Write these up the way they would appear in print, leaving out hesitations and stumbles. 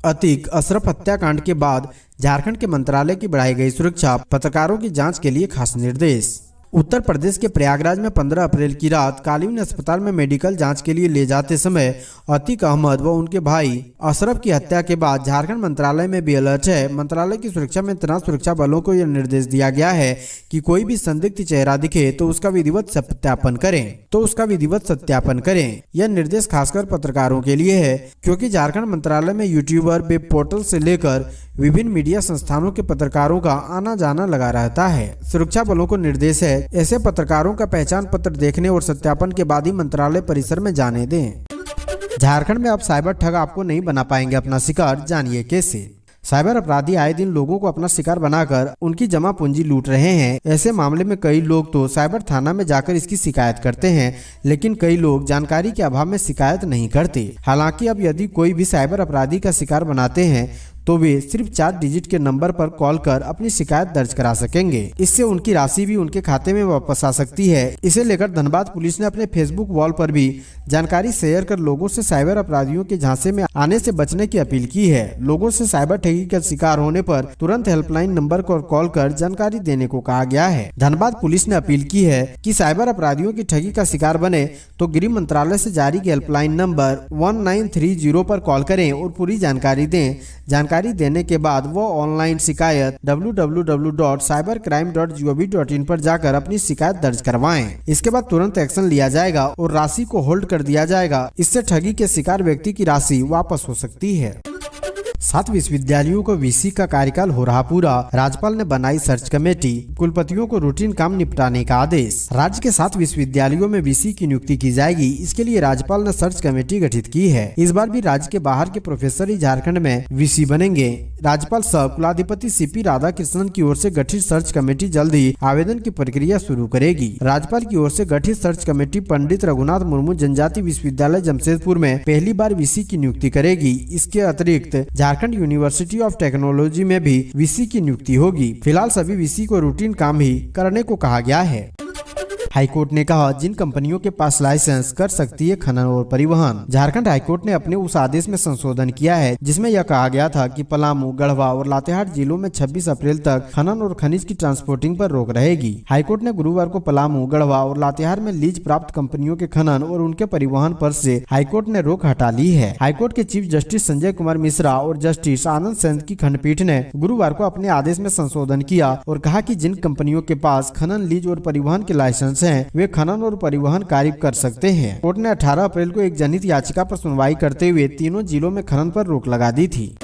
अतीक अशरफ हत्याकांड के बाद झारखंड के मंत्रालय की बढ़ाई गई सुरक्षा, पत्रकारों की जांच के लिए खास निर्देश। उत्तर प्रदेश के प्रयागराज में 15 अप्रैल की रात कालीन अस्पताल में मेडिकल जांच के लिए ले जाते समय अतीक अहमद व उनके भाई अशरफ की हत्या के बाद झारखंड मंत्रालय में भी अलर्ट है। मंत्रालय की सुरक्षा में तैनात सुरक्षा बलों को यह निर्देश दिया गया है कि कोई भी संदिग्ध चेहरा दिखे तो उसका विधिवत सत्यापन करें। यह निर्देश खासकर पत्रकारों के लिए है, क्योंकि झारखंड मंत्रालय में यूट्यूबर, वेब पोर्टल से लेकर विभिन्न मीडिया संस्थानों के पत्रकारों का आना जाना लगा रहता है। सुरक्षा बलों को निर्देश है, ऐसे पत्रकारों का पहचान पत्र देखने और सत्यापन के बाद ही मंत्रालय परिसर में जाने दें। झारखंड में अब साइबर ठग आपको नहीं बना पाएंगे अपना शिकार, जानिए कैसे। साइबर अपराधी आए दिन लोगों को अपना शिकार बनाकर उनकी जमा पूंजी लूट रहे हैं। ऐसे मामले में कई लोग तो साइबर थाना में जाकर इसकी शिकायत करते हैं, लेकिन कई लोग जानकारी के अभाव में शिकायत नहीं करते। हालांकि अब यदि कोई भी साइबर अपराधी का शिकार बनाते हैं तो वे सिर्फ 4 डिजिट के नंबर पर कॉल कर अपनी शिकायत दर्ज करा सकेंगे। इससे उनकी राशि भी उनके खाते में वापस आ सकती है। इसे लेकर धनबाद पुलिस ने अपने फेसबुक वॉल पर भी जानकारी शेयर कर लोगों से साइबर अपराधियों के झांसे में आने से बचने की अपील की है। लोगों से साइबर ठगी का शिकार होने पर तुरंत हेल्पलाइन नंबर पर कॉल कर जानकारी देने को कहा गया है। धनबाद पुलिस ने अपील की है कि साइबर अपराधियों की ठगी का शिकार बने तो गृह मंत्रालय से जारी हेल्पलाइन नंबर 1930 पर कॉल करें और पूरी जानकारी दें। जानकारी देने के बाद वो ऑनलाइन शिकायत www.cybercrime.gov.in पर जाकर अपनी शिकायत दर्ज करवाएं। इसके बाद तुरंत एक्शन लिया जाएगा और राशि को होल्ड कर दिया जाएगा। इससे ठगी के शिकार व्यक्ति की राशि वापस हो सकती है। 7 विश्वविद्यालयों को वीसी का कार्यकाल हो रहा पूरा, राज्यपाल ने बनाई सर्च कमेटी, कुलपतियों को रूटीन काम निपटाने का आदेश। राज्य के 7 विश्वविद्यालयों में वीसी की नियुक्ति की जाएगी। इसके लिए राज्यपाल ने सर्च कमेटी गठित की है। इस बार भी राज्य के बाहर के प्रोफेसर ही झारखंड में वीसी बनेंगे। राज्यपाल सह कुलाधिपति सीपी राधाकृष्णन की ओर से गठित सर्च कमेटी जल्द ही आवेदन की प्रक्रिया शुरू करेगी। राज्यपाल की ओर से गठित सर्च कमेटी पंडित रघुनाथ मुर्मू जनजाति विश्वविद्यालय जमशेदपुर में पहली बार वीसी की नियुक्ति करेगी। इसके अतिरिक्त झारखंड यूनिवर्सिटी ऑफ टेक्नोलॉजी में भी वीसी की नियुक्ति होगी। फिलहाल सभी वीसी को रूटीन काम ही करने को कहा गया है। हाईकोर्ट ने कहा, जिन कंपनियों के पास लाइसेंस कर सकती है खनन और परिवहन। झारखंड हाईकोर्ट ने अपने उस आदेश में संशोधन किया है जिसमें यह कहा गया था कि पलामू, गढ़वा और लातेहार जिलों में 26 अप्रैल तक खनन और खनिज की ट्रांसपोर्टिंग पर रोक रहेगी। हाईकोर्ट ने गुरुवार को पलामू, गढ़वा और लातेहार में लीज प्राप्त कंपनियों के खनन और उनके परिवहन पर से हाईकोर्ट ने रोक हटा ली है। हाईकोर्ट के चीफ जस्टिस संजय कुमार मिश्रा और जस्टिस आनंद सेन की खंडपीठ ने गुरुवार को अपने आदेश में संशोधन किया और कहा कि जिन कंपनियों के पास खनन, लीज और परिवहन के लाइसेंस हैं, वे खनन और परिवहन कार्य कर सकते हैं। कोर्ट ने 18 अप्रैल को एक जनहित याचिका पर सुनवाई करते हुए तीनों जिलों में खनन पर रोक लगा दी थी।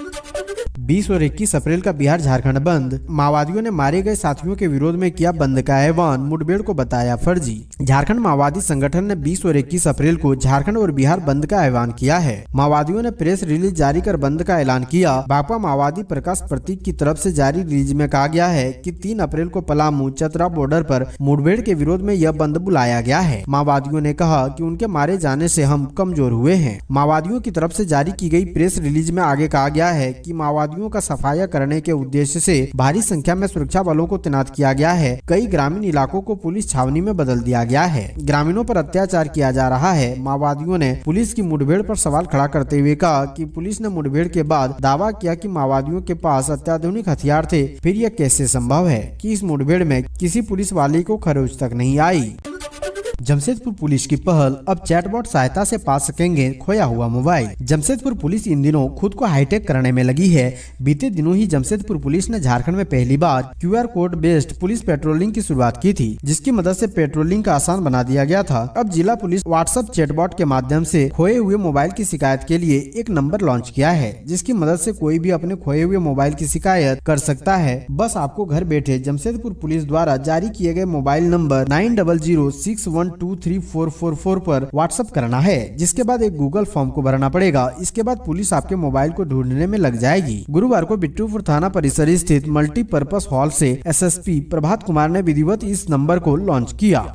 20 और 21 अप्रैल का बिहार झारखंड बंद, माओवादियों ने मारे गए साथियों के विरोध में किया बंद का ऐलान, मुठभेड़ को बताया फर्जी। झारखंड माओवादी संगठन ने 20 और 21 अप्रैल को झारखंड और बिहार बंद का ऐलान किया है। माओवादियों ने प्रेस रिलीज जारी कर बंद का ऐलान किया। भाकपा माओवादी प्रकाश प्रतीक की तरफ से जारी रिलीज में कहा गया है कि 3 अप्रैल को पलामू चतरा बॉर्डर पर मुठभेड़ के विरोध में यह बंद बुलाया गया है। माओवादियों ने कहा कि उनके मारे जाने से हम कमजोर हुए हैं। माओवादियों की तरफ से जारी की गई प्रेस रिलीज में आगे कहा गया है कि माओवादियों का सफाया करने के उद्देश्य से भारी संख्या में सुरक्षा बलों को तैनात किया गया है। कई ग्रामीण इलाकों को पुलिस छावनी में बदल दिया गया है। ग्रामीणों पर अत्याचार किया जा रहा है। माओवादियों ने पुलिस की मुठभेड़ पर सवाल खड़ा करते हुए कहा कि पुलिस ने मुठभेड़ के बाद दावा किया कि माओवादियों के पास अत्याधुनिक हथियार थे। फिर यह कैसे संभव है कि इस मुठभेड़ में किसी पुलिस वाले को खरोच तक नहीं आई। जमशेदपुर पुलिस की पहल, अब चैटबॉट सहायता से पा सकेंगे खोया हुआ मोबाइल। जमशेदपुर पुलिस इन दिनों खुद को हाईटेक करने में लगी है। बीते दिनों ही जमशेदपुर पुलिस ने झारखंड में पहली बार QR code based police patrolling की शुरुआत की थी, जिसकी मदद से पेट्रोलिंग का आसान बना दिया गया था। अब जिला पुलिस व्हाट्सएप चैटबॉट के माध्यम से खोए हुए मोबाइल की शिकायत के लिए एक नंबर लॉन्च किया है, जिसकी मदद से कोई भी अपने खोए हुए मोबाइल की शिकायत कर सकता है। बस आपको घर बैठे जमशेदपुर पुलिस द्वारा जारी किए गए मोबाइल नंबर 9006123444 पर व्हाट्सएप करना है, जिसके बाद एक गूगल फॉर्म को भरना पड़ेगा। इसके बाद पुलिस आपके मोबाइल को ढूंढने में लग जाएगी। गुरुवार को बिट्टूपुर थाना परिसर स्थित मल्टीपर्पज हॉल से SSP प्रभात कुमार ने विधिवत इस नंबर को लॉन्च किया।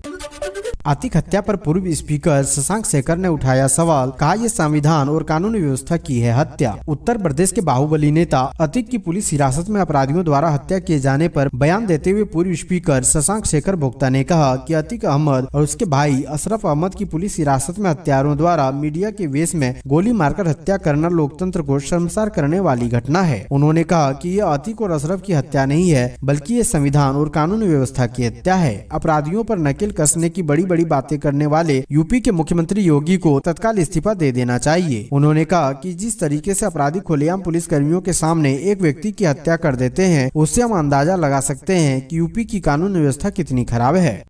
अतीक हत्या पर पूर्व स्पीकर शशांक शेखर ने उठाया सवाल, कहा ये संविधान और कानूनी व्यवस्था की है हत्या। उत्तर प्रदेश के बाहुबली नेता अतीक की पुलिस हिरासत में अपराधियों द्वारा हत्या किए जाने पर बयान देते हुए पूर्व स्पीकर शशांक शेखर भोक्ता ने कहा कि अतीक अहमद और उसके भाई अशरफ अहमद की पुलिस हिरासत में हत्यारों द्वारा मीडिया के वेश में गोली मारकर हत्या करना लोकतंत्र को शर्मसार करने वाली घटना है। उन्होंने कहा कि ये अतीक और अशरफ की हत्या नहीं है, बल्कि ये संविधान और कानूनी व्यवस्था की हत्या है। अपराधियों पर नकेल कसने की बड़ी बड़ी बातें करने वाले यूपी के मुख्यमंत्री योगी को तत्काल इस्तीफा दे देना चाहिए। उन्होंने कहा कि जिस तरीके से अपराधी खुलेआम पुलिस कर्मियों के सामने एक व्यक्ति की हत्या कर देते हैं, उससे हम अंदाजा लगा सकते हैं कि यूपी की कानून व्यवस्था कितनी खराब है।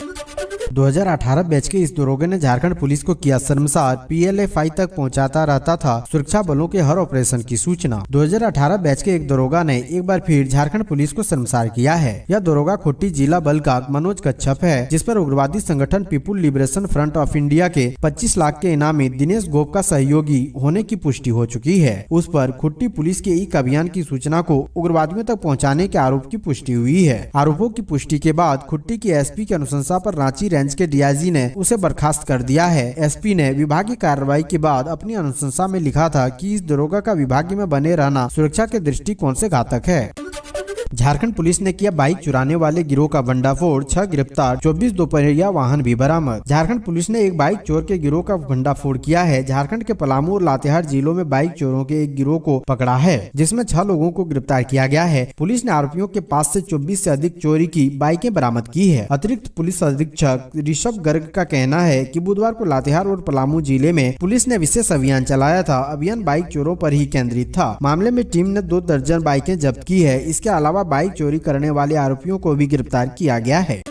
2018 बैच के इस दरोगे ने झारखंड पुलिस को किया शर्मसार, PLFI तक पहुंचाता रहता था सुरक्षा बलों के हर ऑपरेशन की सूचना। 2018 बैच के एक दरोगा ने एक बार फिर झारखंड पुलिस को शर्मसार किया है। यह दरोगा खुट्टी जिला बल का मनोज कच्छप है, जिस पर उग्रवादी संगठन people liberation front of India के 25 लाख के इनामी दिनेश गोप का सहयोगी होने की पुष्टि हो चुकी है। उस पर खुट्टी पुलिस के एक अभियान की सूचना को उग्रवादियों तक पहुँचाने के आरोप की पुष्टि हुई है। आरोपों की पुष्टि के बाद खुट्टी की SP की अनुशंसा पर रांची रेंज के DIG ने उसे बर्खास्त कर दिया है। SP ने विभागीय कार्रवाई के बाद अपनी अनुशंसा में लिखा था कि इस दरोगा का विभाग में बने रहना सुरक्षा के दृष्टिकोण से घातक है। झारखंड पुलिस ने किया बाइक चुराने वाले गिरोह का भंडाफोड़, 6 गिरफ्तार, 24 दोपहिया वाहन भी बरामद। झारखंड पुलिस ने एक बाइक चोर के गिरोह का भंडाफोड़ किया है। झारखंड के पलामू और लातेहार जिलों में बाइक चोरों के एक गिरोह को पकड़ा है, जिसमें 6 लोगों को गिरफ्तार किया गया है। पुलिस ने आरोपियों के पास से 24 से अधिक चोरी की बाइकें बरामद की है। अतिरिक्त पुलिस अधीक्षक ऋषभ गर्ग का कहना है कि बुधवार को लातेहार और पलामू जिले में पुलिस ने विशेष अभियान चलाया था। अभियान बाइक चोरों पर ही केंद्रित था। मामले में टीम ने 2 दर्जन बाइकें जब्त की है। इसके अलावा बाइक चोरी करने वाले आरोपियों को भी गिरफ्तार किया गया है।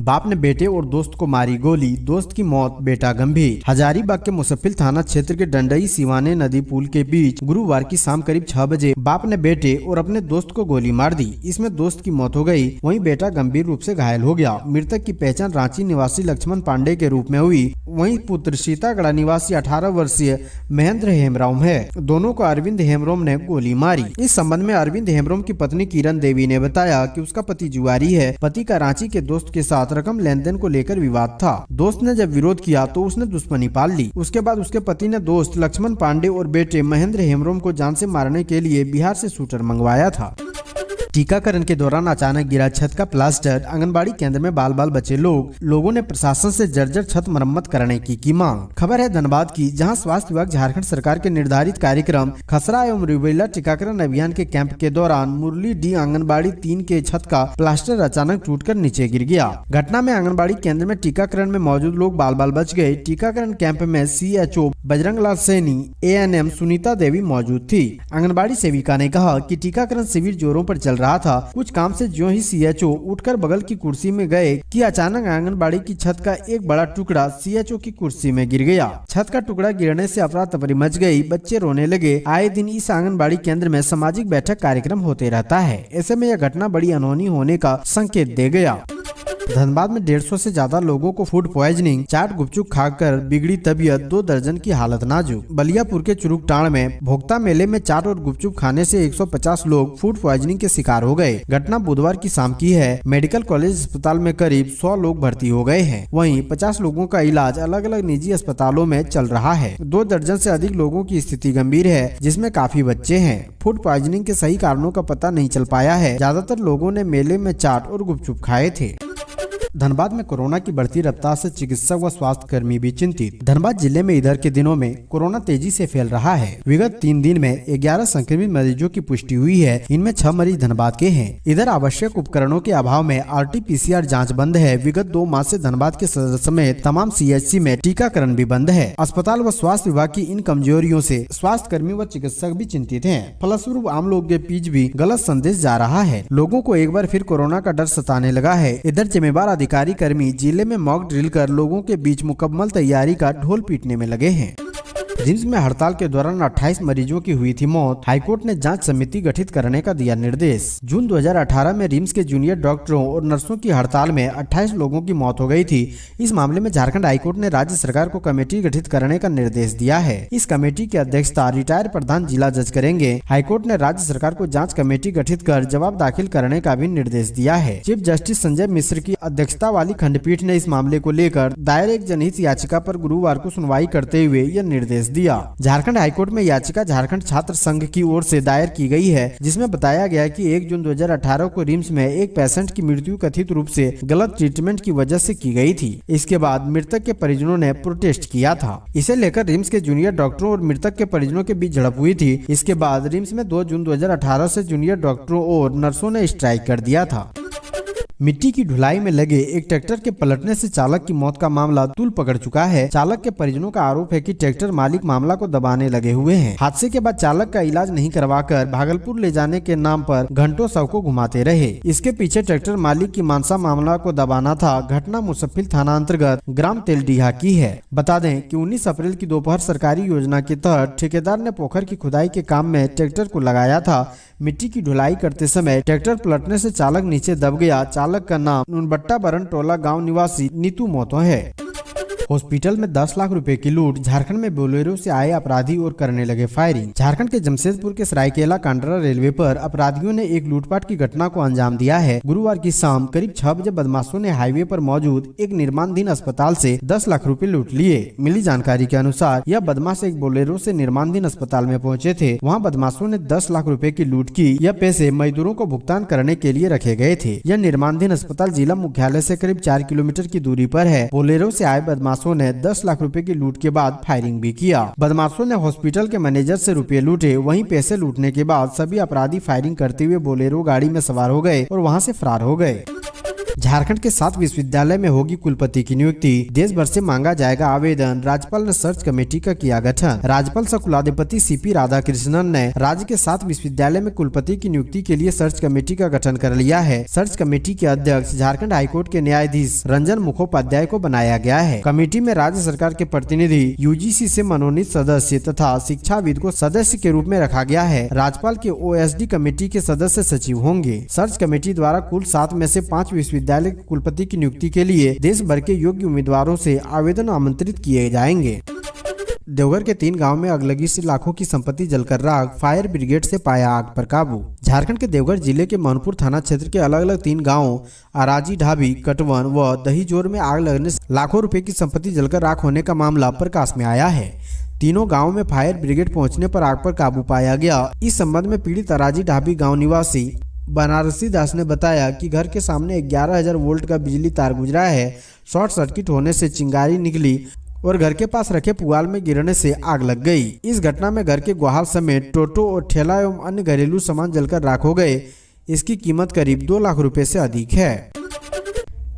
बाप ने बेटे और दोस्त को मारी गोली, दोस्त की मौत, बेटा गंभीर। हजारीबाग के मुसफ्फिल थाना क्षेत्र के डंडई सिवाने नदी पुल के बीच गुरुवार की शाम करीब 6 बजे बाप ने बेटे और अपने दोस्त को गोली मार दी। इसमें दोस्त की मौत हो गई, वहीं बेटा गंभीर रूप से घायल हो गया। मृतक की पहचान रांची निवासी लक्ष्मण पांडे के रूप में हुई। वहीं पुत्र सीतागढ़ निवासी 18 वर्षीय महेंद्र हेमब्रम है। दोनों को अरविंद हेमब्रम ने गोली मारी। इस संबंध में अरविंद हेमब्रम की पत्नी किरण देवी ने बताया कि उसका पति जुआरी है। पति का रांची के दोस्त के साथ रकम लेन देन को लेकर विवाद था। दोस्त ने जब विरोध किया तो उसने दुश्मनी पाल ली। उसके बाद उसके पति ने दोस्त लक्ष्मण पांडे और बेटे महेंद्र हेमब्रम को जान से मारने के लिए बिहार से शूटर मंगवाया था। टीकाकरण के दौरान अचानक गिरा छत का प्लास्टर, आंगनबाड़ी केंद्र में बाल बाल बचे लोगों ने प्रशासन से जर्जर छत मरम्मत करने की मांग। खबर है धनबाद की, जहां स्वास्थ्य विभाग झारखंड सरकार के निर्धारित कार्यक्रम खसरा एवं रूबेला टीकाकरण अभियान के कैंप के दौरान मुरली डी आंगनबाड़ी 3 के छत का प्लास्टर अचानक टूटकर नीचे गिर गया। घटना में आंगनबाड़ी केंद्र में टीकाकरण में मौजूद लोग बाल बाल बच गए। टीकाकरण कैंप में CHO बजरंग लाल सैनी, ANM सुनीता देवी मौजूद थी। आंगनबाड़ी सेविका ने कहा कि टीकाकरण शिविर जोरों पर चल रहा था। कुछ काम से ज्यों ही CHO उठकर बगल की कुर्सी में गए कि अचानक आंगनबाड़ी की छत का एक बड़ा टुकड़ा CHO की कुर्सी में गिर गया। छत का टुकड़ा गिरने से अफरा तफरी मच गई, बच्चे रोने लगे। आए दिन इस आंगनबाड़ी केंद्र में सामाजिक बैठक कार्यक्रम होते रहता है। ऐसे में यह घटना बड़ी अनहोनी होने का संकेत दे गया। धनबाद में 150 से ज्यादा लोगों को फूड पॉइजनिंग, चाट गुपचुप खाकर बिगड़ी तबीयत, 2 दर्जन की हालत नाजुक। बलियापुर के चुरुकटाण में भोक्ता मेले में चाट और गुपचुप खाने से 150 लोग फूड पॉइजनिंग के शिकार हो गए। घटना बुधवार की शाम की है। मेडिकल कॉलेज अस्पताल में करीब 100 लोग भर्ती हो गए हैं। वहीं 50 लोगों का इलाज अलग अलग निजी अस्पतालों में चल रहा है। 2 दर्जन से अधिक लोगों की स्थिति गंभीर है, जिसमें काफी बच्चे हैं। फूड पॉइजनिंग के सही कारणों का पता नहीं चल पाया है। ज्यादातर लोगों ने मेले में चाट और गुपचुप खाए थे। धनबाद में कोरोना की बढ़ती रफ्तार से चिकित्सक व स्वास्थ्य कर्मी भी चिंतित। धनबाद जिले में इधर के दिनों में कोरोना तेजी से फैल रहा है। विगत 3 दिन में 11 संक्रमित मरीजों की पुष्टि हुई है। इनमें 6 मरीज धनबाद के हैं। इधर आवश्यक उपकरणों के अभाव में RT-PCR जाँच बंद है। विगत 2 माह से धनबाद के सदर समेत तमाम CHC में टीकाकरण भी बंद है। अस्पताल व स्वास्थ्य विभाग की इन कमजोरियों से स्वास्थ्य कर्मी व चिकित्सक भी चिंतित हैं। फलस्वरूप आम लोगों के बीच भी गलत संदेश जा रहा है। लोगों को एक बार फिर कोरोना का डर सताने लगा है। इधर जिम्मेवार अधिकारी कर्मी जिले में मॉक ड्रिल कर लोगों के बीच मुकम्मल तैयारी का ढोल पीटने में लगे हैं। रिम्स में हड़ताल के दौरान 28 मरीजों की हुई थी मौत। हाईकोर्ट ने जांच समिति गठित करने का दिया निर्देश। जून 2018 में रिम्स के जूनियर डॉक्टरों और नर्सों की हड़ताल में 28 लोगों की मौत हो गई थी। इस मामले में झारखंड हाईकोर्ट ने राज्य सरकार को कमेटी गठित करने का निर्देश दिया है। इस कमेटी की अध्यक्षता रिटायर प्रधान जिला जज करेंगे। हाईकोर्ट ने राज्य सरकार को जाँच कमेटी गठित कर जवाब दाखिल करने का भी निर्देश दिया है। चीफ जस्टिस संजय मिश्र की अध्यक्षता वाली खंडपीठ ने इस मामले को लेकर दायर एक जनहित याचिका पर गुरुवार को सुनवाई करते हुए यह निर्देश दिया। झारखंड हाईकोर्ट में याचिका झारखंड छात्र संघ की ओर से दायर की गई है, जिसमें बताया गया कि 1 जून 2018 को रिम्स में एक पेशेंट की मृत्यु कथित रूप से गलत ट्रीटमेंट की वजह से की गई थी। इसके बाद मृतक के परिजनों ने प्रोटेस्ट किया था। इसे लेकर रिम्स के जूनियर डॉक्टरों और मृतक के परिजनों के बीच झड़प हुई थी। इसके बाद रिम्स में 2 जून 2018 से जूनियर डॉक्टरों और नर्सों ने स्ट्राइक कर दिया था। मिट्टी की ढुलाई में लगे एक ट्रैक्टर के पलटने से चालक की मौत का मामला तूल पकड़ चुका है। चालक के परिजनों का आरोप है कि ट्रैक्टर मालिक मामला को दबाने लगे हुए हैं। हादसे के बाद चालक का इलाज नहीं करवाकर भागलपुर ले जाने के नाम पर घंटों शव को घुमाते रहे। इसके पीछे ट्रैक्टर मालिक की मानसा मामला को दबाना था। घटना मुसफ्फिल थाना अंतर्गत ग्राम तेलडीहा की है। बता दें कि 19 अप्रैल की दोपहर सरकारी योजना के तहत ठेकेदार ने पोखर की खुदाई के काम में ट्रैक्टर को लगाया था। मिट्टी की ढुलाई करते समय ट्रैक्टर पलटने से चालक नीचे दब गया। चालक का नाम नुनबट्टा बरन टोला गांव निवासी नीतू मोतो है। हॉस्पिटल में 10 लाख रुपए की लूट। झारखंड में बोलेरो से आए अपराधी और करने लगे फायरिंग। झारखंड के जमशेदपुर के सरायकेला कांडरा रेलवे पर अपराधियों ने एक लूटपाट की घटना को अंजाम दिया है। गुरुवार की शाम करीब 6 बजे बदमाशों ने हाईवे पर मौजूद एक निर्माणाधीन अस्पताल से 10 लाख रुपए लूट लिए। मिली जानकारी के अनुसार यह बदमाश एक बोलेरो से निर्माणाधीन अस्पताल में पहुंचे थे। वहां बदमाशों ने 10 लाख रुपए की लूट की। यह पैसे मजदूरों को भुगतान करने के लिए रखे गए थे। यह निर्माणाधीन अस्पताल जिला मुख्यालय से करीब 4 किलोमीटर की दूरी पर है। बोलेरो से आए बदमाशों ने 10 लाख रुपए की लूट के बाद फायरिंग भी किया। बदमाशों ने हॉस्पिटल के मैनेजर से रुपए लूटे। वहीं पैसे लूटने के बाद सभी अपराधी फायरिंग करते हुए बोलेरो गाड़ी में सवार हो गए और वहां से फरार हो गए। झारखंड के 7 विश्वविद्यालय में होगी कुलपति की नियुक्ति। देश भर से मांगा जाएगा आवेदन। राज्यपाल ने सर्च कमेटी का किया गठन। राज्यपाल सह कुलाधिपति सीपी राधाकृष्णन ने राज्य के 7 विश्वविद्यालय में कुलपति की नियुक्ति के लिए सर्च कमेटी का गठन कर लिया है। सर्च कमेटी के अध्यक्ष झारखंड हाईकोर्ट के न्यायाधीश रंजन मुखोपाध्याय को बनाया गया है। कमेटी में राज्य सरकार के प्रतिनिधि, यूजीसी से मनोनीत सदस्य तथा शिक्षाविद को सदस्य के रूप में रखा गया है। राज्यपाल के ओएसडी कमेटी के सदस्य सचिव होंगे। सर्च कमेटी द्वारा कुल 7 में से 5 विश्वविद्यालय कुलपति की नियुक्ति के लिए देश भर के योग्य उम्मीदवारों से आवेदन आमंत्रित किए जाएंगे। देवघर के 3 गांव में अगलगी से लाखों की संपत्ति जलकर राख। फायर ब्रिगेड से पाया आग पर काबू। झारखंड के देवघर जिले के मनपुर थाना क्षेत्र के अलग अलग 3 गांवों अराजी, ढाबी, कटवन व दहीजोर में आग लगने से लाखों रुपए की संपत्ति जलकर राख होने का मामला प्रकाश में आया है। तीनों गांवों में फायर ब्रिगेड पहुंचने पर आग पर काबू पाया गया। इस संबंध में पीड़ित अराजी ढाबी गाँव निवासी बनारसी दास ने बताया कि घर के सामने 11,000 वोल्ट का बिजली तार गुजरा है। शॉर्ट सर्किट होने से चिंगारी निकली और घर के पास रखे पुआल में गिरने से आग लग गई। इस घटना में घर के ग्वाल समेत टोटो और ठेला एवं अन्य घरेलू सामान जलकर राख हो गए। इसकी कीमत करीब 2 लाख रुपए से अधिक है।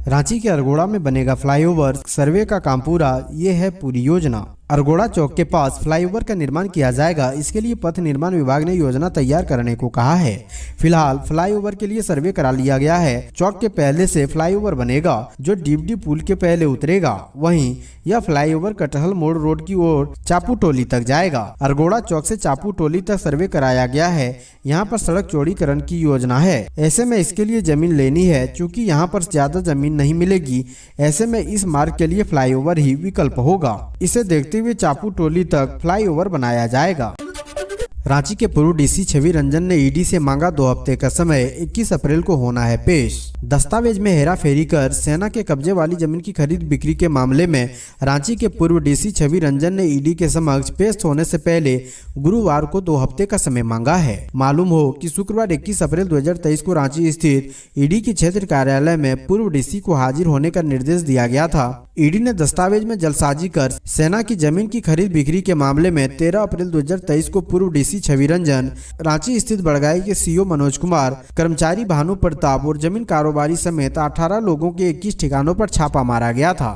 रांची के अरगोड़ा में बनेगा फ्लाईओवर। सर्वे का काम पूरा, ये है पूरी योजना। अरगोड़ा चौक के पास फ्लाईओवर का निर्माण किया जाएगा। इसके लिए पथ निर्माण विभाग ने योजना तैयार करने को कहा है। फिलहाल फ्लाईओवर के लिए सर्वे करा लिया गया है। चौक के पहले से फ्लाईओवर बनेगा जो डीपडी पुल के पहले उतरेगा। वहीं यह फ्लाईओवर कटहल मोड़ रोड की ओर चापू टोली तक जाएगा। अरगोड़ा चौक से चापू टोली तक सर्वे कराया गया है। यहाँ पर सड़क चौड़ीकरण की योजना है। ऐसे में इसके लिए जमीन लेनी है। चूँकि यहाँ पर ज्यादा जमीन नहीं मिलेगी, ऐसे में इस मार्ग के लिए फ्लाईओवर ही विकल्प होगा। इसे देखते हुए चापू टोली तक फ्लाईओवर बनाया जाएगा। रांची के पूर्व डीसी छवि रंजन ने ईडी से मांगा 2 हफ्ते का समय। 21 अप्रैल को होना है पेश। दस्तावेज में हेरा फेरी कर सेना के कब्जे वाली जमीन की खरीद बिक्री के मामले में रांची के पूर्व डीसी छवि रंजन ने ईडी के समक्ष पेश होने से पहले गुरुवार को 2 हफ्ते का समय मांगा है। मालूम हो कि शुक्रवार 21 अप्रैल 2023 को रांची स्थित ईडी के क्षेत्र कार्यालय में पूर्व डीसी को हाजिर होने का निर्देश दिया गया था। ईडी ने दस्तावेज में जलसाजी कर सेना की जमीन की खरीद बिक्री के मामले में 13 अप्रैल 2023 को पूर्व डीसी छवि रंजन, रांची स्थित बड़गाई के सीओ मनोज कुमार, कर्मचारी भानु प्रताप और जमीन कारोबारी समेत 18 लोगों के 21 ठिकानों पर छापा मारा गया था।